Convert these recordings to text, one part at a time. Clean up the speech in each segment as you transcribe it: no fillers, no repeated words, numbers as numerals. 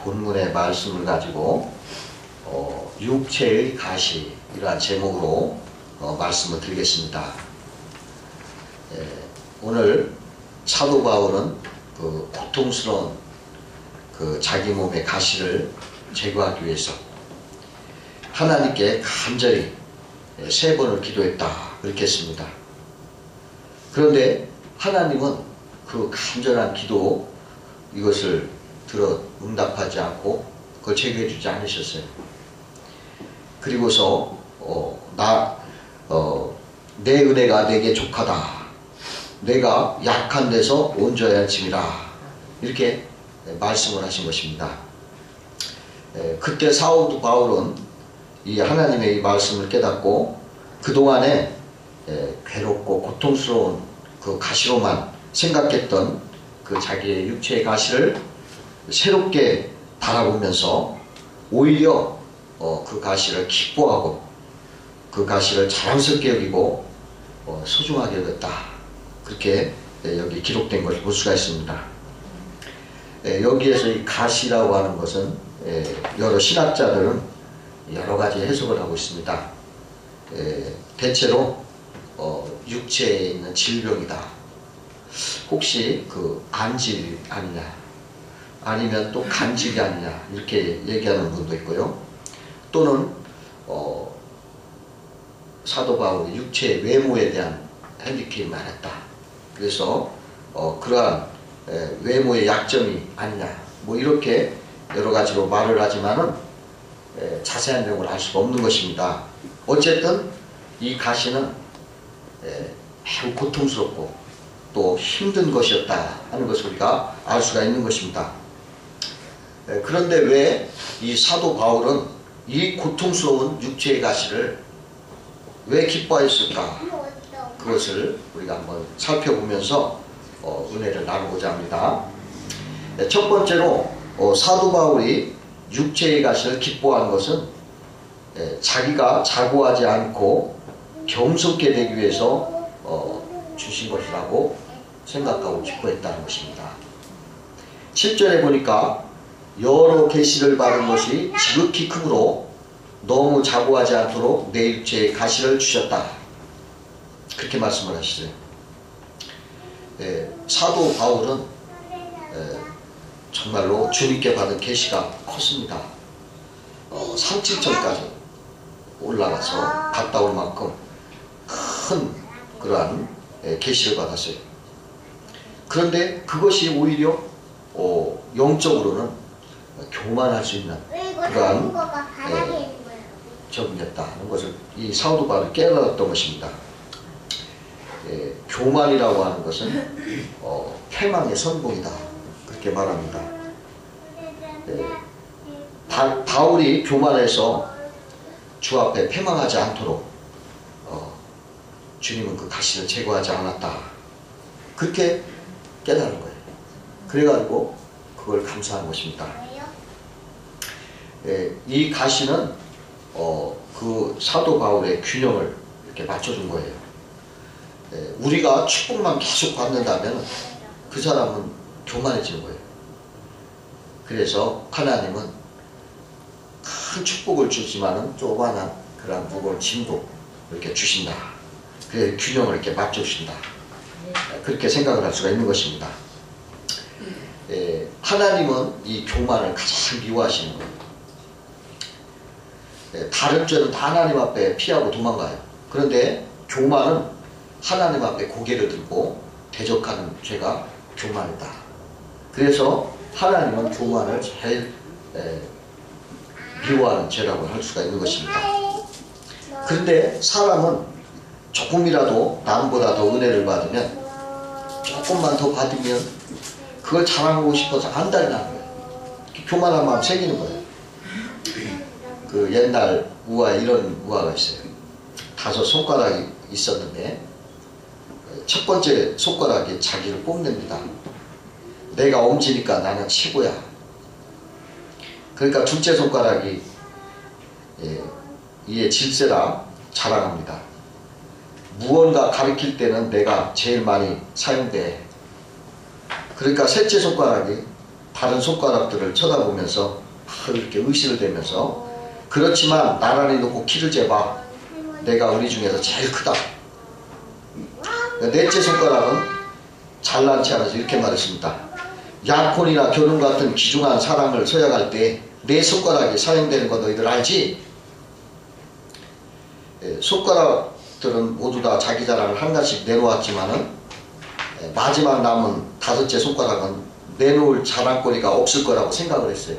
본문의 말씀을 가지고 육체의 가시 이러한 제목으로 말씀을 드리겠습니다. 오늘 사도 바울은 그 고통스러운 그 자기 몸의 가시를 제거하기 위해서 하나님께 간절히 3번을 기도했다 그렇게 했습니다. 그런데 하나님은 그 간절한 기도 이것을 들어 응답하지 않고 그걸 제거해 주지 않으셨어요. 그리고서 내 은혜가 내게 족하다. 내가 약한 데서 온전히 짐이라. 이렇게 말씀을 하신 것입니다. 그때 사도 바울은 이 하나님의 이 말씀을 깨닫고 그동안에 괴롭고 고통스러운 그 가시로만 생각했던 그 자기의 육체의 가시를 새롭게 바라보면서 오히려 그 가시를 기뻐하고 그 가시를 자랑스럽게 여기고 소중하게 여겼다. 그렇게 여기 기록된 것을 볼 수가 있습니다. 여기에서 이 가시라고 하는 것은 여러 신학자들은 여러 가지 해석을 하고 있습니다. 대체로 육체에 있는 질병이다. 혹시 그 안질 아니냐, 아니면 또 간질이 아니냐 이렇게 얘기하는 분도 있고요. 또는 사도 바울이 육체의 외모에 대한 핸디캡이 많았다. 그래서 그러한 외모의 약점이 아니냐 뭐 이렇게 여러 가지로 말을 하지만은 자세한 내용을 알 수가 없는 것입니다. 어쨌든 이 가시는 매우 고통스럽고 또 힘든 것이었다 하는 것을 우리가 알 수가 있는 것입니다. 그런데 왜 이 사도 바울은 이 고통스러운 육체의 가시를 왜 기뻐했을까? 그것을 우리가 한번 살펴보면서 은혜를 나누고자 합니다. 첫 번째로 사도 바울이 육체의 가시를 기뻐하는 것은 자기가 자고하지 않고 겸손케 되기 위해서 주신 것이라고 생각하고 기뻐했다는 것입니다. 7절에 보니까 여러 계시를 받은 것이 지극히 크므로 너무 자고하지 않도록 내 육체에 가시를 주셨다. 그렇게 말씀을 하시죠. 사도 바울은 정말로 주님께 받은 계시가 컸습니다. 산칠천까지 올라가서 갔다 올 만큼 큰 그러한 계시를 받았어요. 그런데 그것이 오히려 영적으로는 교만할 수 있는 그러한 점이었다는 것을 이 사도 바울이 깨달았던 것입니다. 교만이라고 하는 것은 패망의 선봉이다 그렇게 말합니다. 바울이 교만해서 주 앞에 패망하지 않도록 주님은 그 가시를 제거하지 않았다 그렇게 깨달은 거예요. 그래가지고 그걸 감사한 것입니다. 이 가시는 그 사도 바울의 균형을 이렇게 맞춰준 거예요. 우리가 축복만 계속 받는다면 그 사람은 교만해지는 거예요. 그래서 하나님은 큰 축복을 주지만은 조그마한 그런 무거운 짐도 이렇게 주신다. 그 균형을 이렇게 맞춰주신다. 그렇게 생각을 할 수가 있는 것입니다. 하나님은 이 교만을 가장 미워하시는 거예요. 다른 죄는 다 하나님 앞에 피하고 도망가요. 그런데 교만은 하나님 앞에 고개를 들고 대적하는 죄가 교만이다. 그래서 하나님은 교만을 제일 미워하는 죄라고 할 수가 있는 것입니다. 그런데 사람은 조금이라도 남보다 더 은혜를 받으면 조금만 더 받으면 그걸 자랑하고 싶어서 안달이 나는 거예요. 교만한 마음 생기는 거예요. 그 옛날 우화에 이런 우화가 있어요. 5 손가락이 있었는데 첫 번째 손가락이 자기를 뽐냅니다. 내가 엄지니까 나는 최고야. 그러니까 둘째 손가락이 이에 질세라 자랑합니다. 무언가 가르칠 때는 내가 제일 많이 사용돼. 그러니까 셋째 손가락이 다른 손가락들을 쳐다보면서 이렇게 의식을 대면서 그렇지만 나란히 놓고 키를 재봐. 내가 우리 중에서 제일 크다. 넷째 손가락은 잘난 체하면서 이렇게 말했습니다. 약혼이나 결혼 같은 귀중한 사랑을 서약할 때 내 손가락이 사용되는 거 너희들 알지? 손가락들은 모두 다 자기 자랑을 한 가지씩 내놓았지만은 마지막 남은 다섯째 손가락은 내놓을 자랑거리가 없을 거라고 생각을 했어요.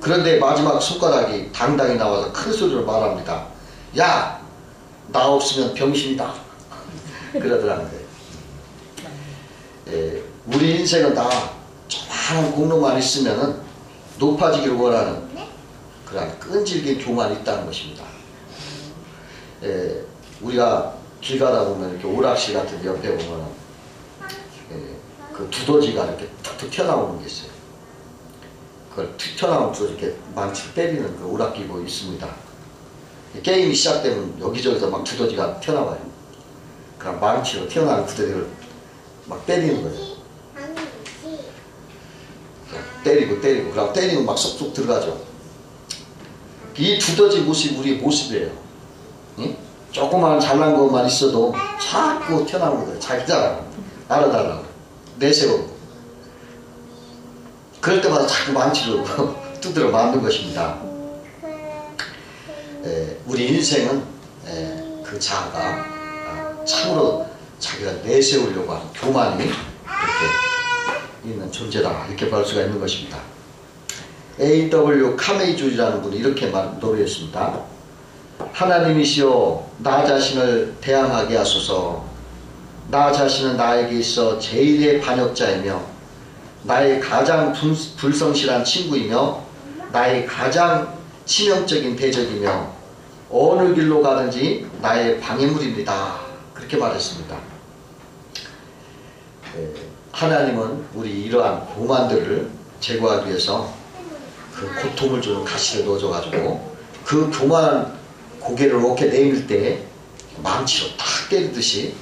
그런데 마지막 손가락이 당당히 나와서 큰 소리로 말합니다. 야! 나 없으면 병신이다. 그러더라는 거예요. 우리 인생은 다 조그마한 공로만 있으면은 높아지기를 원하는 그런 끈질긴 교만이 있다는 것입니다. 우리가 길 가다 보면 이렇게 오락실 같은 데 옆에 보면은 그 두더지가 이렇게 툭툭 튀어나오는 게 있어요. 그걸 툭 튀어나오면 이렇게 망치를 때리는 그 오락기구 있습니다. 게임이 시작되면 여기저기서 막 두더지가 튀어나와요. 그럼 망치로 튀어나오는 두더지를 막 때리는 거예요. 때리고 그럼 때리면 막 쏙쏙 들어가죠. 이 두더지 모습이 우리 모습이에요. 응? 조그만 잘난 것만 있어도 자꾸 튀어나오는 거예요. 자기 자랑 알아달라고 내세우고 그럴 때마다 자꾸 망치로 두드려 맞는 것입니다. 우리 인생은 그 자아가 참으로 자기가 내세우려고 하는 교만이 이렇게 있는 존재다 이렇게 볼 수가 있는 것입니다. A.W. 카메이주라는 분이 이렇게 노래했습니다. 하나님이시여 나 자신을 대항하게 하소서. 나 자신은 나에게 있어 제일의 반역자이며 나의 가장 불성실한 친구이며 나의 가장 치명적인 대적이며 어느 길로 가든지 나의 방해물입니다. 그렇게 말했습니다. 하나님은 우리 이러한 교만들을 제거하기 위해서 그 고통을 주는 가시를 넣어줘가지고 그 교만한 고개를 이렇게 내밀 때 망치로 탁 때리듯이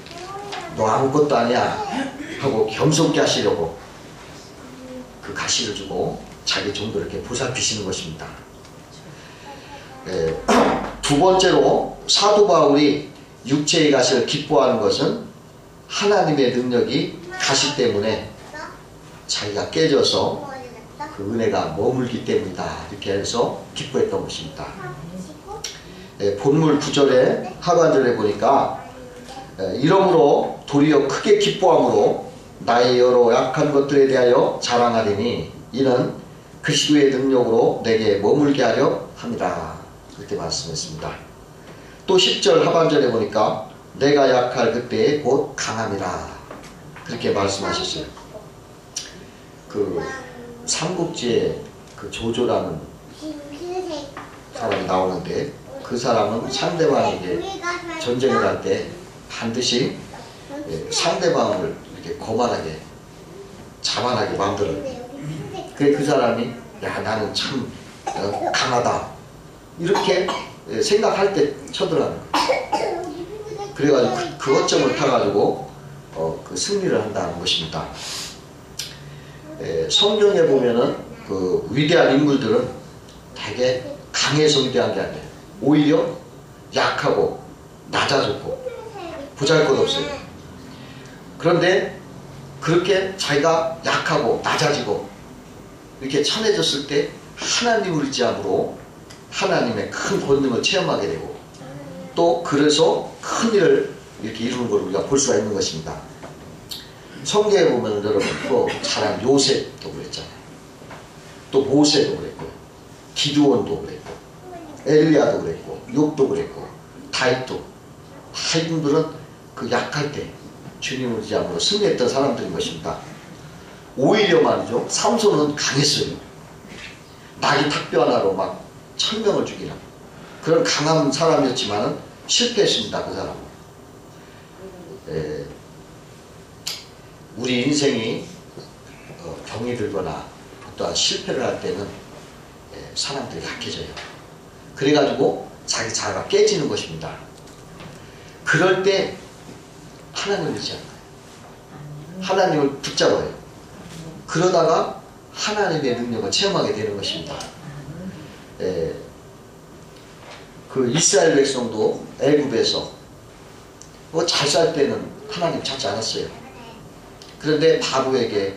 너 아무것도 아니야 하고 겸손케 하시려고 그 가시를 주고 자기 정도를 이렇게 보살피시는 것입니다. 두 번째로 사도 바울이 육체의 가시를 기뻐하는 것은 하나님의 능력이 가시 때문에 자기가 깨져서 그 은혜가 머물기 때문이다 이렇게 해서 기뻐했던 것입니다. 본문 9절에 하반절에 보니까 이러므로 도리어 크게 기뻐함으로 나의 여러 약한 것들에 대하여 자랑하리니 이는 그리스도의 능력으로 내게 머물게 하려 합니다. 그렇게 말씀했습니다. 또 10절 하반절에 보니까 내가 약할 그때에 곧 강함이라 그렇게 말씀하셨어요. 그 삼국지에 그 조조라는 사람이 나오는데 그 사람은 상대방에게 전쟁을 할 때 반드시 상대방을 이렇게 거만하게 자만하게 만들어요. 그래 그 사람이 야 나는 참 강하다 이렇게 생각할 때 쳐들어가는 거예요. 그래가지고 그 어점을 타가지고 그 승리를 한다는 것입니다. 성경에 보면은 그 위대한 인물들은 되게 강해서 위대한 게 아니에요. 오히려 약하고 낮아졌고 보잘것없어요. 그런데 그렇게 자기가 약하고 낮아지고 이렇게 천해졌을 때 하나님을 의지함으로 하나님의 큰 권능을 체험하게 되고 또 그래서 큰 일을 이렇게 이루는 걸 우리가 볼 수가 있는 것입니다. 성경에 보면 여러분 또 잘한 요셉도 그랬잖아요. 또 모세도 그랬고요. 기드온도 그랬고 엘리야도 그랬고 욥도 그랬고 다윗도 다 이분들은 그 약할 때 주님을 의지함으로 승리했던 사람들인 것입니다. 오히려 말이죠. 삼손은 강했어요. 낙이 탁뼈 하나로 막 1000명을 죽이는 그런 강한 사람이었지만 실패했습니다. 그 사람은. 우리 인생이 병이 들거나 또한 실패를 할 때는 사람들이 약해져요. 그래가지고 자기 자아가 깨지는 것입니다. 그럴 때 하나님을 의지하는 거예요. 하나님을 붙잡아요. 그러다가 하나님의 능력을 체험하게 되는 것입니다. 그 이스라엘 백성도 애굽에서 뭐 잘 살 때는 하나님 찾지 않았어요. 그런데 바로에게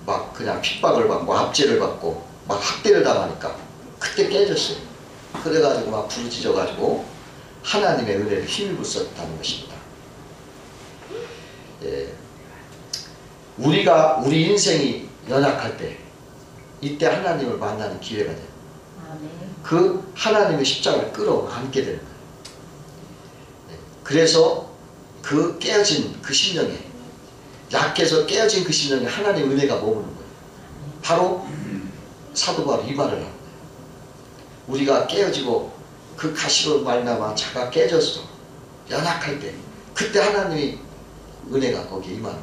막 그냥 핍박을 받고 압제를 받고 막 학대를 당하니까 그때 깨졌어요. 그래가지고 막 부르짖어가지고 하나님의 은혜를 힘입어 썼다는 것입니다. 우리 인생이 연약할 때 이때 하나님을 만나는 기회가 돼요. 그 하나님의 십자가를 끌어안게 되는 거예요. 그래서 그 깨어진 그 심령에, 약해서 깨어진 그 심령에 하나님의 은혜가 머무는 거예요. 바로 사도 바울이 이 말을 하는 거예요. 우리가 깨어지고 그 가시로 말미암아 자가 깨져서 연약할 때 그때 하나님의 은혜가 거기에 임하는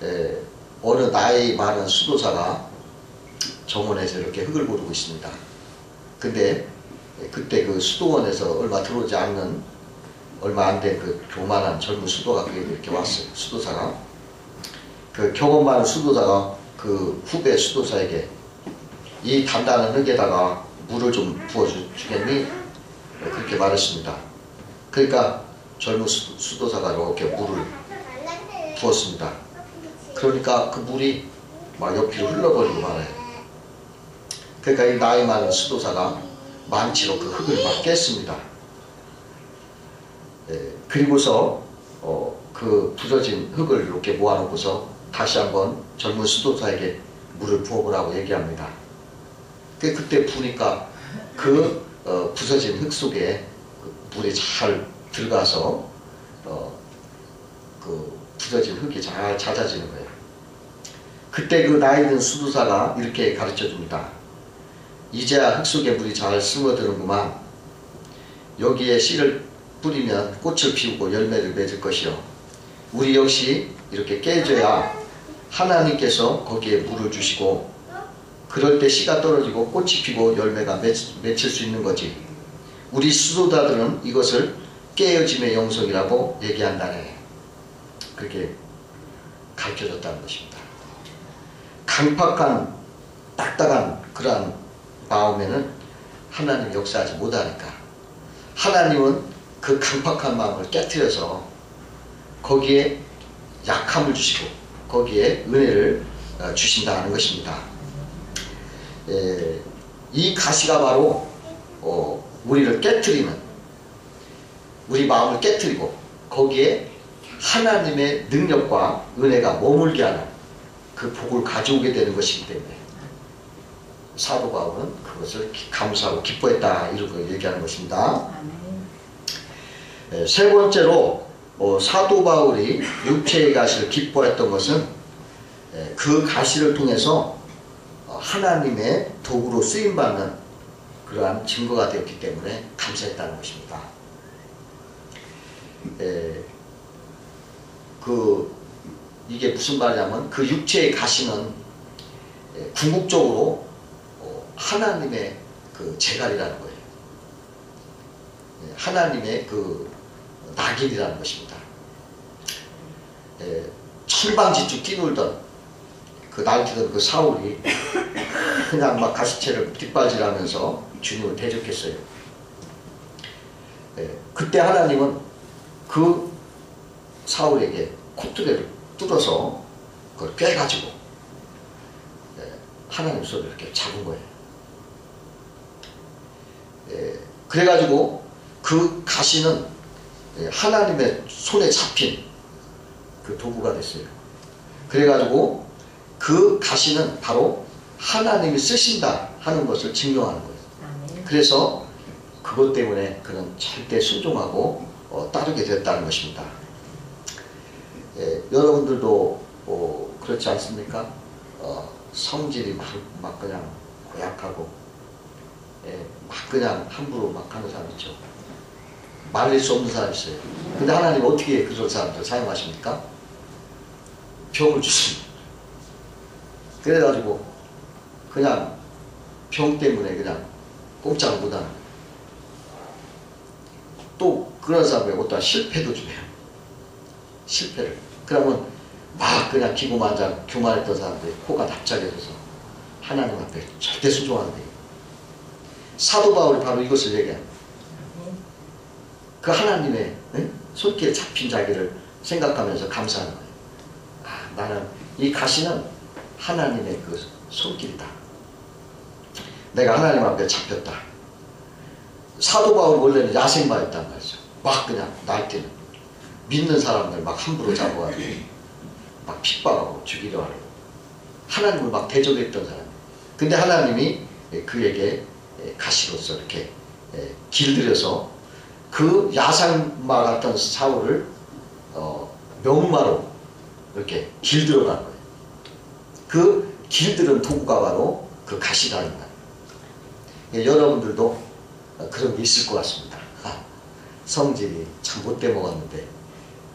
거예요. 어느 나이 많은 수도사가 정원에서 이렇게 흙을 고르고 있습니다. 근데 그때 그 수도원에서 얼마 들어오지 않는 얼마 안 된 그 교만한 젊은 수도가 그에게 이렇게 왔어요. 수도사가 그 경험 많은 수도사가 그 후배 수도사에게 이 단단한 흙에다가 물을 좀 부어주겠니? 그렇게 말했습니다. 그러니까 젊은 수도사가 이렇게 물을 부었습니다. 그러니까 그 물이 막 옆으로 흘러버리고 말아요. 그러니까 이 나이 많은 수도사가 망치로 그 흙을 막 깼습니다. 그리고서 그 부서진 흙을 이렇게 모아놓고서 다시 한번 젊은 수도사에게 물을 부어보라고 얘기합니다. 그때 부니까 그 부서진 흙 속에 물이 잘 들어가서 그 부서진 흙이 잘 잦아지는 거예요. 그때 그 나이 든 수도사가 이렇게 가르쳐 줍니다. 이제야 흙 속에 물이 잘 스며드는구만. 여기에 씨를 뿌리면 꽃을 피우고 열매를 맺을 것이요. 우리 역시 이렇게 깨져야 하나님께서 거기에 물을 주시고 그럴 때 씨가 떨어지고 꽃이 피고 열매가 맺힐 수 있는 거지. 우리 수도자들은 이것을 깨어짐의 영성이라고 얘기한다네. 그렇게 가르쳐줬다는 것입니다. 강팍한 딱딱한 그러한 마음에는 하나님 역사하지 못하니까 하나님은 그 강팍한 마음을 깨트려서 거기에 약함을 주시고 거기에 은혜를 주신다는 것입니다. 이 가시가 바로 우리를 깨트리는, 우리 마음을 깨트리고 거기에 하나님의 능력과 은혜가 머물게 하는 그 복을 가져오게 되는 것이기 때문에 사도 바울은 그것을 감사하고 기뻐했다 이렇게 얘기하는 것입니다. 세 번째로 사도 바울이 육체의 가시를 기뻐했던 것은 그 가시를 통해서 하나님의 도구로 쓰임받는 그러한 증거가 되었기 때문에 감사했다는 것입니다. 이게 무슨 말이냐면 그 육체의 가시는 궁극적으로 하나님의 그 재갈이라는 거예요. 하나님의 그 낙인이라는 것입니다. 천방지축 뛰놀던 그 날뛰던 그 사울이 그냥 막 가시채를 뒷발질하면서 주님을 대적했어요. 그때 하나님은 그 사울에게 콧뚜레를 뚫어서 그걸 꿰가지고 하나님 손을 이렇게 잡은 거예요. 그래가지고 그 가시는 하나님의 손에 잡힌 그 도구가 됐어요. 그래가지고 그 가시는 바로 하나님이 쓰신다 하는 것을 증명하는 거예요. 그래서 그것 때문에 그는 절대 순종하고 따르게 됐다는 것입니다. 여러분들도 그렇지 않습니까? 성질이 막 그냥 고약하고 막 그냥 함부로 막 하는 사람 있죠. 말릴 수 없는 사람 있어요. 근데 하나님 어떻게 그런 사람들 사용하십니까? 병을 주십니다. 그래가지고 그냥 병 때문에 그냥 꼼짝을 못하는 거예요. 또 그런 사람에게 어떠한 실패도 주네요. 실패를. 그러면 막 그냥 기고만장 교만했던 사람들이 코가 납작해져서 하나님 앞에 절대 순종하는 거예요. 사도 바울이 바로 이것을 얘기합니다. 그 하나님의 손길에 잡힌 자기를 생각하면서 감사하는 거예요. 아, 나는 이 가시는 하나님의 그 손길이다. 내가 하나님 앞에 잡혔다. 사도 바울이 원래는 야생마였단 말이죠. 막 그냥 날뛰는 믿는 사람들 막 함부로 잡아가지고 막 핍박하고 죽이려 하고 하나님을 막 대적했던 사람. 근데 하나님이 그에게 가시로서 이렇게 길들여서 그 야생마 같던 사울을 명마로 이렇게 길들여간 거예요. 그 길들은 도구가 바로 그 가시라는 거예요. 여러분들도 그런 게 있을 것 같습니다. 성질이 참 못돼 먹었는데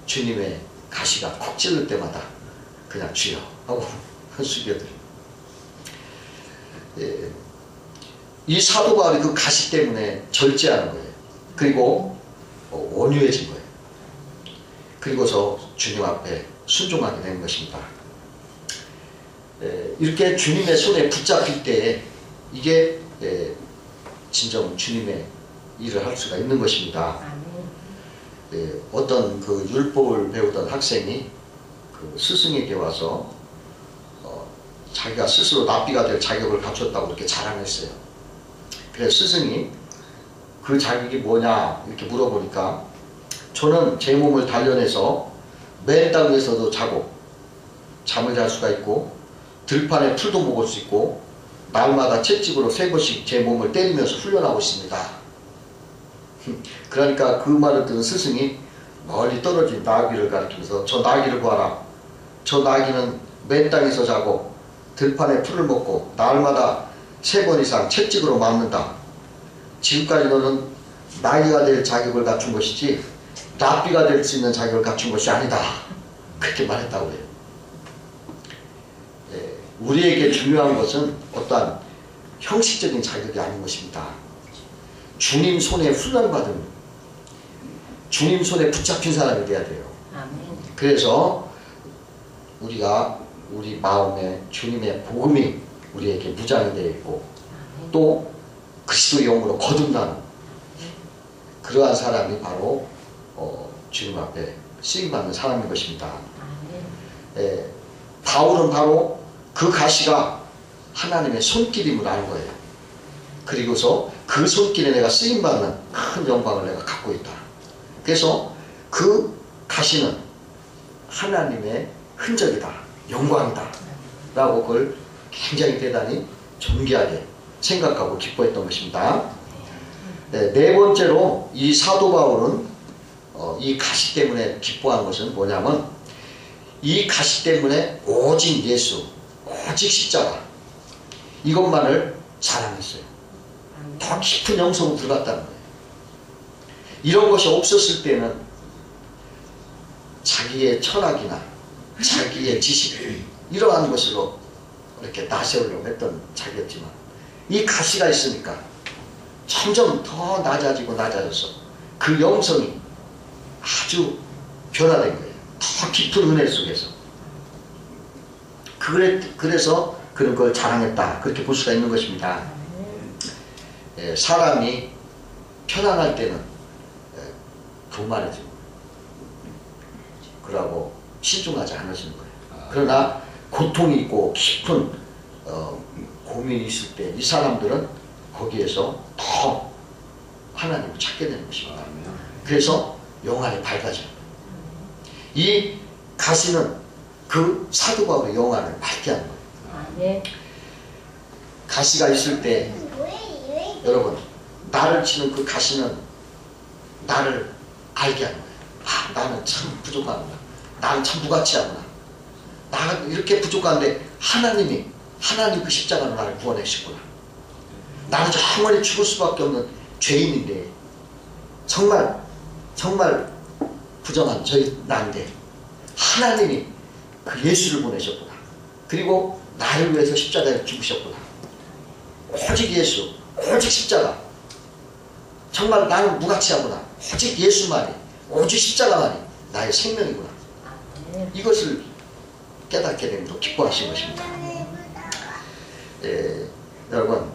주님의 가시가 콕 찔릴 때마다 그냥 주여 하고 숙여드려요. 이 사도 바울이 그 가시 때문에 절제하는 거예요. 그리고 온유해진 거예요. 그리고서 주님 앞에 순종하게 된 것입니다. 이렇게 주님의 손에 붙잡힐 때 이게 진정 주님의 일을 할 수가 있는 것입니다. 어떤 그 율법을 배우던 학생이 그 스승에게 와서 자기가 스스로 랍비가 될 자격을 갖췄다고 이렇게 자랑했어요. 그래서 스승이 그 자격이 뭐냐 이렇게 물어보니까 저는 제 몸을 단련해서 맨 땅에서도 자고 잠을 잘 수가 있고 들판에 풀도 먹을 수 있고 날마다 채찍으로 3번씩 제 몸을 때리면서 훈련하고 있습니다. 그러니까 그 말을 들은 스승이 멀리 떨어진 나귀를 가리키면서 저 나귀를 봐라. 저 나귀는 맨 땅에서 자고 들판에 풀을 먹고 날마다 3번 이상 채찍으로 맞는다. 지금까지 너는 나귀가 될 자격을 갖춘 것이지 랍비가 될 수 있는 자격을 갖춘 것이 아니다. 그렇게 말했다고 해요. 우리에게 중요한 것은 어떠한 형식적인 자격이 아닌 것입니다. 주님 손에 훈련받은 주님 손에 붙잡힌 사람이 돼야 돼요. 그래서 우리가 우리 마음에 주님의 복음이 우리에게 무장이 되어 있고 또 그리스도의 영으로 거듭나는 그러한 사람이 바로 주님 앞에 쓰임받는 사람인 것입니다. 바울은 바로 그 가시가 하나님의 손길임을 알 거예요. 그리고서 그 손길에 내가 쓰임받는 큰 영광을 내가 갖고 있다. 그래서 그 가시는 하나님의 흔적이다. 영광이다. 라고 그걸 굉장히 대단히 존귀하게 생각하고 기뻐했던 것입니다. 네 번째로 이 사도 바울은 이 가시 때문에 기뻐한 것은 뭐냐면 이 가시 때문에 오직 예수, 오직 십자가 이것만을 자랑했어요. 더 깊은 영성으로 들어갔다는 거예요. 이런 것이 없었을 때는 자기의 철학이나 자기의 지식 이러한 것으로 이렇게 나세우려고 했던 자기였지만 이 가시가 있으니까 점점 더 낮아지고 낮아져서 그 영성이 아주 변화된 거예요. 더 깊은 은혜 속에서. 그래서 그런 걸 자랑했다. 그렇게 볼 수가 있는 것입니다. 사람이 편안할 때는 교만해지고 그러고 신중하지 않으시는 거예요. 그러나 고통이 있고 깊은 고민이 있을 때 이 사람들은 거기에서 더 하나님을 찾게 되는 것입니다. 그래서 영안이 밝아져요. 이 가시는 그 사도 바울의 영안을 밝게 하는 거예요. 가시가 있을 때 여러분 나를 치는 그 가시는 나를 알게 하는 거예요. 아, 나는 참 부족하구나. 나는 참 무가치하구나. 나가 이렇게 부족한데 하나님 그 십자가로 나를 구원하셨구나. 나는 영원히 죽을 수밖에 없는 죄인인데 정말 부정한 나인데 하나님이 그 예수를 보내셨구나. 그리고 나를 위해서 십자가에 죽으셨구나. 오직 예수, 오직 십자가. 정말 나는 무가치하구나. 오직 예수만이, 오직 십자가만이 나의 생명이구나. 이것을 깨닫게 되면 기뻐하신 것입니다. 여러분,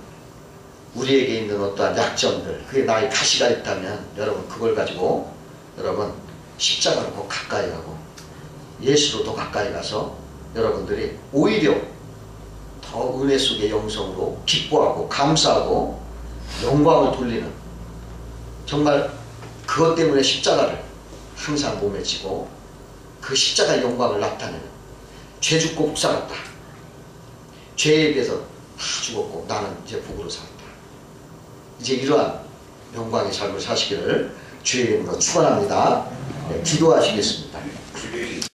우리에게 있는 어떠한 약점들, 그게 나의 가시가 있다면 여러분 그걸 가지고 여러분 십자가로 더 가까이 가고 예수로 더 가까이 가서 여러분들이 오히려 더 은혜 속의 영성으로 기뻐하고 감사하고 영광을 돌리는, 정말 그것 때문에 십자가를 항상 몸에 지고 그 십자가의 영광을 나타내는, 죄 죽고 복 살았다, 죄에 비해서 다 죽었고 나는 이제 복으로 살았다, 이제 이러한 영광의 삶을 사시기를 주의 이름으로 축원합니다. 네, 기도하시겠습니다.